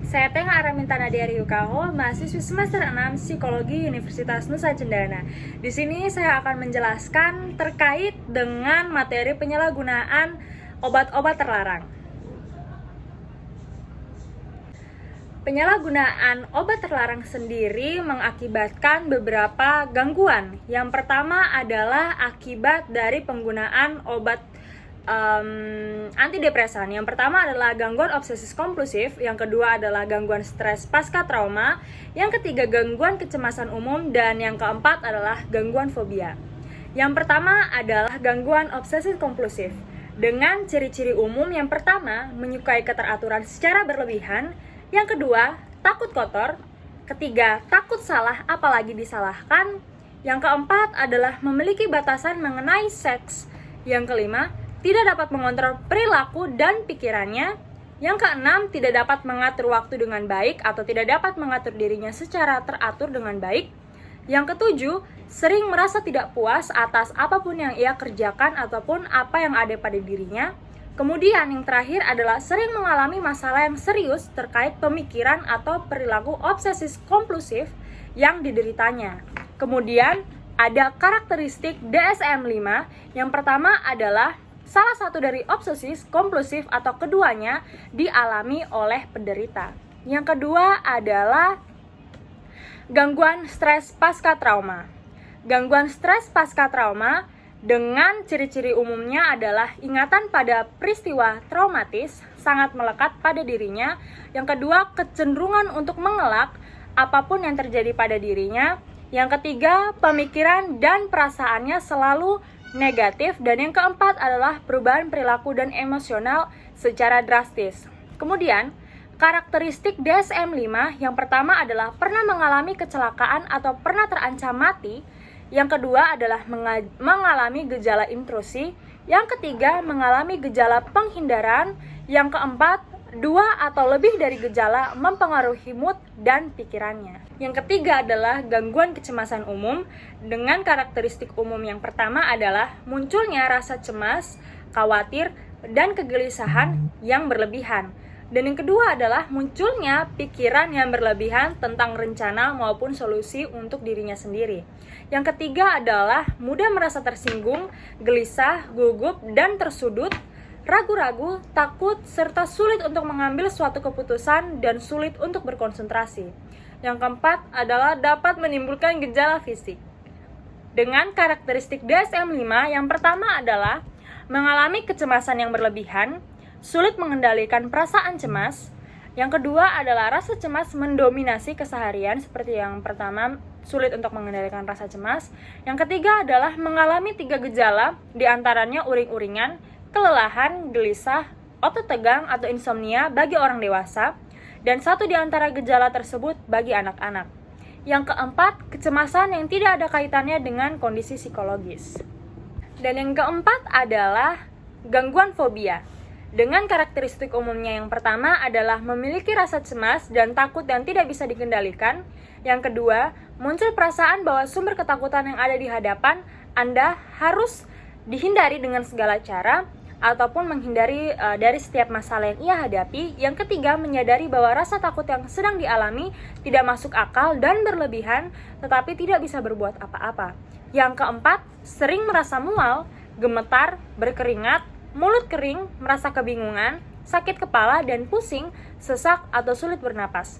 Saya Tengah Araminta Nadia Ryukaho, mahasiswi semester 6 Psikologi Universitas Nusa Cendana. Di sini saya akan menjelaskan terkait dengan materi penyalahgunaan obat-obat terlarang. Penyalahgunaan obat terlarang sendiri mengakibatkan beberapa gangguan. Yang pertama adalah akibat dari penggunaan obat antidepresan. Yang pertama adalah gangguan obsesif kompulsif, yang kedua adalah gangguan stres pasca trauma, yang ketiga gangguan kecemasan umum, dan yang keempat adalah gangguan fobia. Yang pertama adalah gangguan obsesif kompulsif. Dengan ciri-ciri umum, yang pertama menyukai keteraturan secara berlebihan, yang kedua takut kotor, ketiga takut salah apalagi disalahkan, yang keempat adalah memiliki batasan mengenai seks, yang kelima tidak dapat mengontrol perilaku dan pikirannya. Yang keenam, tidak dapat mengatur waktu dengan baik atau tidak dapat mengatur dirinya secara teratur dengan baik. Yang ketujuh, sering merasa tidak puas atas apapun yang ia kerjakan ataupun apa yang ada pada dirinya. Kemudian yang terakhir adalah sering mengalami masalah yang serius terkait pemikiran atau perilaku obsesif kompulsif yang dideritanya. Kemudian ada karakteristik DSM-5. Yang pertama adalah salah satu dari obsesif kompulsif atau keduanya dialami oleh penderita. Yang kedua adalah gangguan stres pasca trauma. Gangguan stres pasca trauma dengan ciri-ciri umumnya adalah ingatan pada peristiwa traumatis sangat melekat pada dirinya. Yang kedua, kecenderungan untuk mengelak apapun yang terjadi pada dirinya. Yang ketiga, pemikiran dan perasaannya selalu negatif, dan yang keempat adalah perubahan perilaku dan emosional secara drastis. Kemudian, karakteristik DSM-5 yang pertama adalah pernah mengalami kecelakaan atau pernah terancam mati. Yang kedua adalah mengalami gejala intrusi. Yang ketiga, mengalami gejala penghindaran. Yang keempat, 2 atau lebih dari gejala mempengaruhi mood dan pikirannya. Yang ketiga adalah gangguan kecemasan umum. Dengan karakteristik umum yang pertama adalah munculnya rasa cemas, khawatir, dan kegelisahan yang berlebihan. Dan yang kedua adalah munculnya pikiran yang berlebihan tentang rencana maupun solusi untuk dirinya sendiri. Yang ketiga adalah mudah merasa tersinggung, gelisah, gugup, dan tersudut, ragu-ragu, takut, serta sulit untuk mengambil suatu keputusan dan sulit untuk berkonsentrasi. Yang keempat adalah dapat menimbulkan gejala fisik. Dengan karakteristik DSM-5, yang pertama adalah mengalami kecemasan yang berlebihan, sulit mengendalikan perasaan cemas. Yang kedua adalah rasa cemas mendominasi keseharian, seperti yang pertama, sulit untuk mengendalikan rasa cemas. Yang ketiga adalah mengalami 3 gejala, diantaranya uring-uringan, kelelahan, gelisah, otot tegang, atau insomnia bagi orang dewasa, dan 1 di antara gejala tersebut bagi anak-anak. Yang keempat, kecemasan yang tidak ada kaitannya dengan kondisi psikologis. Dan yang keempat adalah gangguan fobia. Dengan karakteristik umumnya yang pertama adalah memiliki rasa cemas dan takut yang tidak bisa dikendalikan. Yang kedua, muncul perasaan bahwa sumber ketakutan yang ada di hadapan Anda harus dihindari dengan segala cara, ataupun menghindari dari setiap masalah yang ia hadapi. Yang ketiga, menyadari bahwa rasa takut yang sedang dialami tidak masuk akal dan berlebihan, tetapi tidak bisa berbuat apa-apa. Yang keempat, sering merasa mual, gemetar, berkeringat, mulut kering, merasa kebingungan, sakit kepala dan pusing, sesak atau sulit bernapas.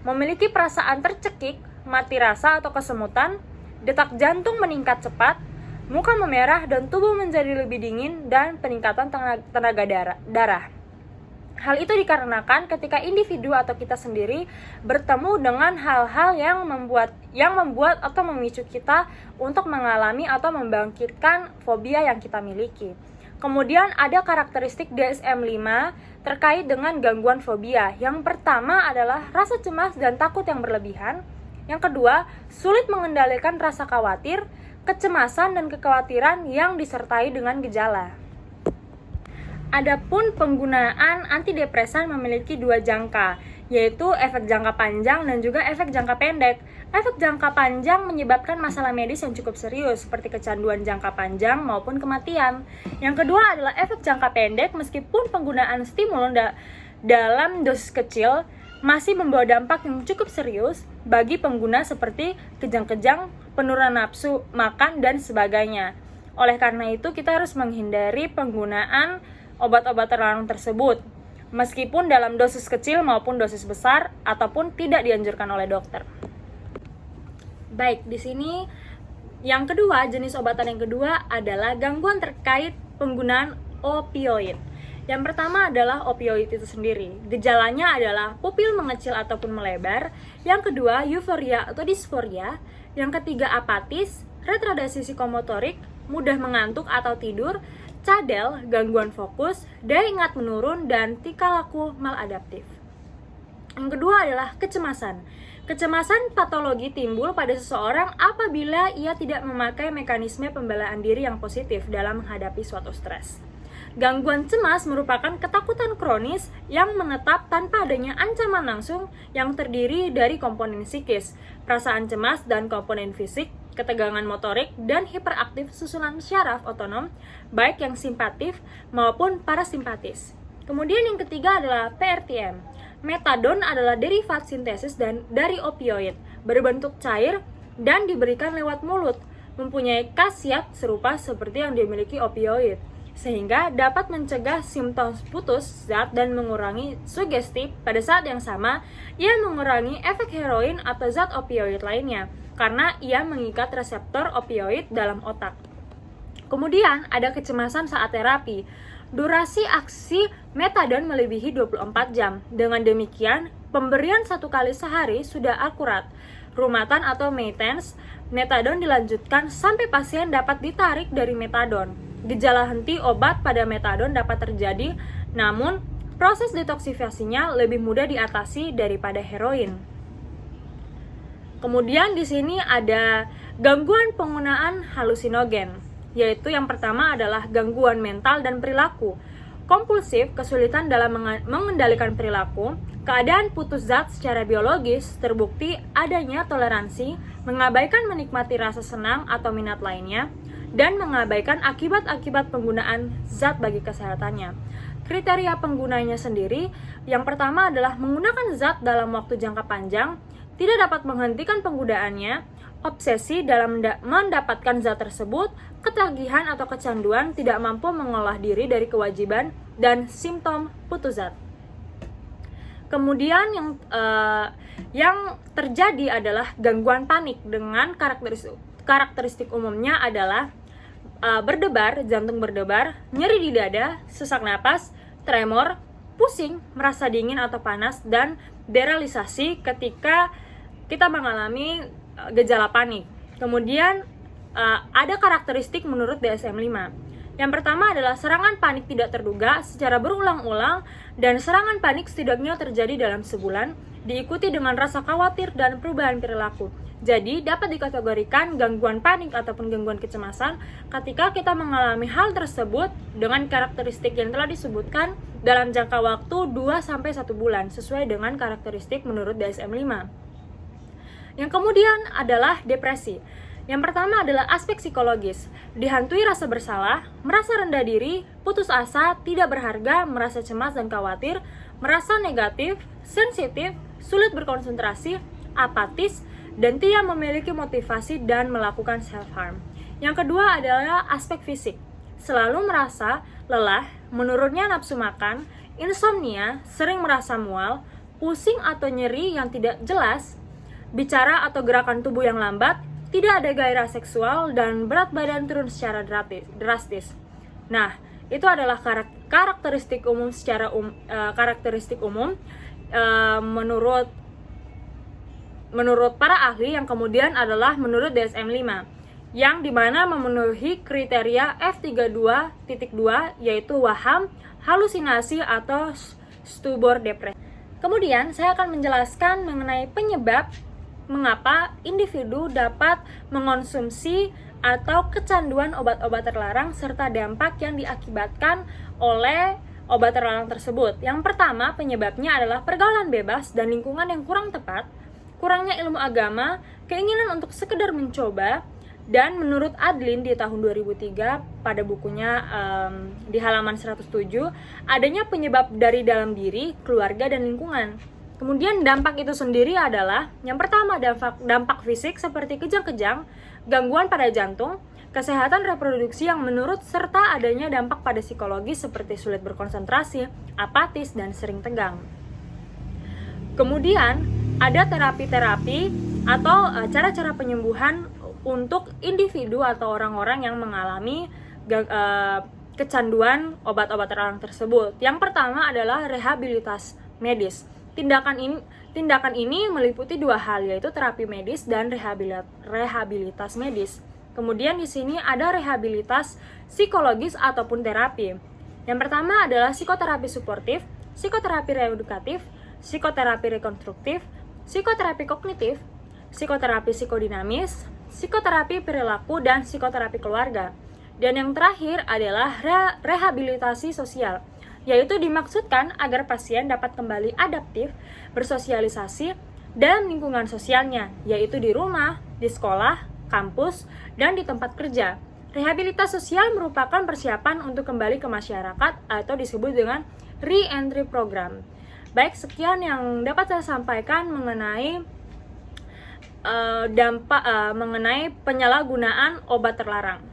Memiliki perasaan tercekik, mati rasa atau kesemutan, detak jantung meningkat cepat, muka memerah dan tubuh menjadi lebih dingin, dan peningkatan tenaga darah. Hal itu dikarenakan ketika individu atau kita sendiri bertemu dengan hal-hal yang membuat atau memicu kita untuk mengalami atau membangkitkan fobia yang kita miliki. Kemudian ada karakteristik DSM-5 terkait dengan gangguan fobia. Yang pertama adalah rasa cemas dan takut yang berlebihan. Yang kedua, sulit mengendalikan rasa khawatir, kecemasan dan kekhawatiran yang disertai dengan gejala. Adapun penggunaan antidepresan memiliki 2 jangka, yaitu efek jangka panjang dan juga efek jangka pendek. Efek jangka panjang menyebabkan masalah medis yang cukup serius, seperti kecanduan jangka panjang maupun kematian. Yang kedua adalah efek jangka pendek, meskipun penggunaan stimulus dalam dosis kecil masih membawa dampak yang cukup serius bagi pengguna seperti kejang-kejang, penurunan nafsu makan, dan sebagainya. Oleh karena itu, kita harus menghindari penggunaan obat-obat terlarang tersebut, meskipun dalam dosis kecil maupun dosis besar, ataupun tidak dianjurkan oleh dokter. Baik, di sini yang kedua, jenis obatan yang kedua adalah gangguan terkait penggunaan opioid. Yang pertama adalah opioid itu sendiri. Gejalanya adalah pupil mengecil ataupun melebar. Yang kedua, euforia atau disforia. Yang ketiga, apatis, retardasi psikomotorik, mudah mengantuk atau tidur, cadel, gangguan fokus, daya ingat menurun, dan tingkah laku maladaptif. Yang kedua adalah kecemasan. Kecemasan patologi timbul pada seseorang apabila ia tidak memakai mekanisme pembelaan diri yang positif dalam menghadapi suatu stres. Gangguan cemas merupakan ketakutan kronis yang menetap tanpa adanya ancaman langsung yang terdiri dari komponen psikis, perasaan cemas dan komponen fisik, ketegangan motorik, dan hiperaktif susunan syaraf otonom, baik yang simpatif maupun parasimpatis. Kemudian yang ketiga adalah PRTM. Metadon adalah derivat sintesis dari opioid, berbentuk cair dan diberikan lewat mulut, mempunyai khasiat serupa seperti yang dimiliki opioid, sehingga dapat mencegah simptom putus zat dan mengurangi sugesti. Pada saat yang sama, ia mengurangi efek heroin atau zat opioid lainnya, karena ia mengikat reseptor opioid dalam otak. Kemudian ada kecemasan saat terapi. Durasi aksi metadon melebihi 24 jam. Dengan demikian, pemberian 1 kali sehari sudah akurat. Rumatan atau maintenance, metadon dilanjutkan sampai pasien dapat ditarik dari metadon. Gejala henti obat pada metadon dapat terjadi, namun proses detoksifikasinya lebih mudah diatasi daripada heroin. Kemudian di sini ada gangguan penggunaan halusinogen, yaitu yang pertama adalah gangguan mental dan perilaku. Kompulsif, kesulitan dalam mengendalikan perilaku, keadaan putus zat secara biologis, terbukti adanya toleransi, mengabaikan menikmati rasa senang atau minat lainnya, dan mengabaikan akibat-akibat penggunaan zat bagi kesehatannya. Kriteria penggunanya sendiri, yang pertama adalah menggunakan zat dalam waktu jangka panjang, tidak dapat menghentikan penggunaannya, obsesi dalam mendapatkan zat tersebut, ketagihan atau kecanduan, tidak mampu mengolah diri dari kewajiban, dan simptom putus zat. Kemudian yang terjadi adalah gangguan panik dengan karakteristik umumnya adalah berdebar, jantung berdebar, nyeri di dada, sesak napas, tremor, pusing, merasa dingin atau panas, dan derealisasi ketika kita mengalami gejala panik. Kemudian ada karakteristik menurut DSM-5. Yang pertama adalah serangan panik tidak terduga secara berulang-ulang, dan serangan panik setidaknya terjadi dalam sebulan, diikuti dengan rasa khawatir dan perubahan perilaku. Jadi dapat dikategorikan gangguan panik ataupun gangguan kecemasan ketika kita mengalami hal tersebut dengan karakteristik yang telah disebutkan dalam jangka waktu 2-1 bulan sesuai dengan karakteristik menurut DSM-5. Yang kemudian adalah depresi. Yang pertama adalah aspek psikologis, dihantui rasa bersalah, merasa rendah diri, putus asa, tidak berharga, merasa cemas dan khawatir, merasa negatif, sensitif, sulit berkonsentrasi, apatis, dan tidak memiliki motivasi dan melakukan self-harm. Yang kedua adalah aspek fisik, selalu merasa lelah, menurunnya nafsu makan, insomnia, sering merasa mual, pusing atau nyeri yang tidak jelas, bicara atau gerakan tubuh yang lambat, tidak ada gairah seksual, dan berat badan turun secara drastis. Nah, itu adalah karakteristik umum menurut para ahli, yang kemudian adalah menurut DSM-5, yang dimana memenuhi kriteria F32.2, yaitu waham, halusinasi, atau stupor depresi. Kemudian saya akan menjelaskan mengenai penyebab mengapa individu dapat mengonsumsi atau kecanduan obat-obat terlarang serta dampak yang diakibatkan oleh obat terlarang tersebut. Yang pertama, penyebabnya adalah pergaulan bebas dan lingkungan yang kurang tepat, kurangnya ilmu agama, keinginan untuk sekedar mencoba, dan menurut Adlin di tahun 2003 pada bukunya di halaman 107, adanya penyebab dari dalam diri, keluarga, dan lingkungan. Kemudian dampak itu sendiri adalah yang pertama dampak fisik seperti kejang-kejang, gangguan pada jantung, kesehatan reproduksi yang menurut serta adanya dampak pada psikologis seperti sulit berkonsentrasi, apatis, dan sering tegang. Kemudian ada terapi-terapi atau cara-cara penyembuhan untuk individu atau orang-orang yang mengalami kecanduan obat-obat terlarang tersebut. Yang pertama adalah rehabilitas medis. Tindakan ini meliputi dua hal, yaitu terapi medis dan rehabilitas medis. Kemudian di sini ada rehabilitas psikologis ataupun terapi. Yang pertama adalah psikoterapi suportif, psikoterapi reedukatif, psikoterapi rekonstruktif, psikoterapi kognitif, psikoterapi psikodinamis, psikoterapi perilaku, dan psikoterapi keluarga. Dan yang terakhir adalah rehabilitasi sosial, yaitu dimaksudkan agar pasien dapat kembali adaptif, bersosialisasi dalam lingkungan sosialnya, yaitu di rumah, di sekolah, kampus, dan di tempat kerja. Rehabilitas sosial merupakan persiapan untuk kembali ke masyarakat atau disebut dengan re-entry program. Baik, sekian yang dapat saya sampaikan mengenai mengenai penyalahgunaan obat terlarang.